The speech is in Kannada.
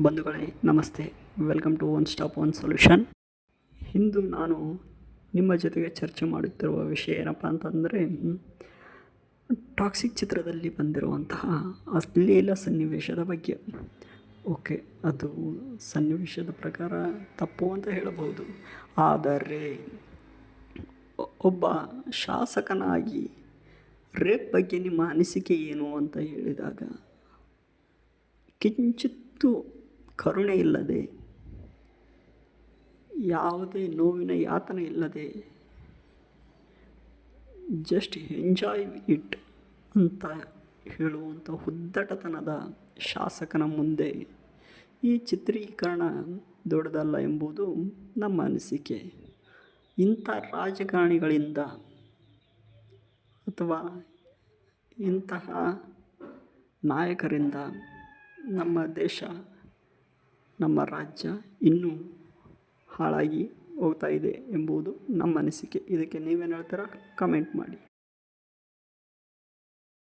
ಬಂಧುಗಳೇ ನಮಸ್ತೆ, welcome to one stop one solution. ಇಂದು ನಾನು ನಿಮ್ಮ ಜೊತೆಗೆ ಚರ್ಚೆ ಮಾಡುತ್ತಿರುವ ವಿಷಯ ಏನಪ್ಪ ಅಂತಂದರೆ, ಟಾಕ್ಸಿಕ್ ಚಿತ್ರದಲ್ಲಿ ಬಂದಿರುವಂತಹ ಅಶ್ಲೀಲ ಸನ್ನಿವೇಶದ ಬಗ್ಗೆ. ಓಕೆ, ಅದು ಸನ್ನಿವೇಶದ ಪ್ರಕಾರ ತಪ್ಪು ಅಂತ ಹೇಳಬಹುದು, ಆದರೆ ಒಬ್ಬ ಶಾಸಕನಾಗಿ ರೇಪ್ ಬಗ್ಗೆ ನಿಮ್ಮ ಅನಿಸಿಕೆ ಏನು ಅಂತ ಹೇಳಿದಾಗ ಕಿಂಚಿತ್ತೂ ಕರುಣೆ ಇಲ್ಲದೆ, ಯಾವುದೇ ನೋವಿನ ಯಾತನೆ ಇಲ್ಲದೆ, ಜಸ್ಟ್ ಎಂಜಾಯ್ ಇಟ್ ಅಂತ ಹೇಳುವಂಥ ಉದ್ದಟತನದ ಶಾಸಕನ ಮುಂದೆ ಈ ಚಿತ್ರೀಕರಣ ದೊಡ್ಡದಲ್ಲ ಎಂಬುದು ನಮ್ಮ ಅನಿಸಿಕೆ. ಇಂಥ ರಾಜಕಾರಣಿಗಳಿಂದ ಅಥವಾ ಇಂತಹ ನಾಯಕರಿಂದ ನಮ್ಮ ದೇಶ, ನಮ್ಮ ರಾಜ್ಯ ಇನ್ನೂ ಹಾಳಾಗಿ ಹೋಗ್ತಾ ಇದೆ ಎಂಬುದು ನಮ್ಮ ಅನಿಸಿಕೆ. ಇದಕ್ಕೆ ನೀವೇನು ಹೇಳ್ತೀರಾ? ಕಮೆಂಟ್ ಮಾಡಿ.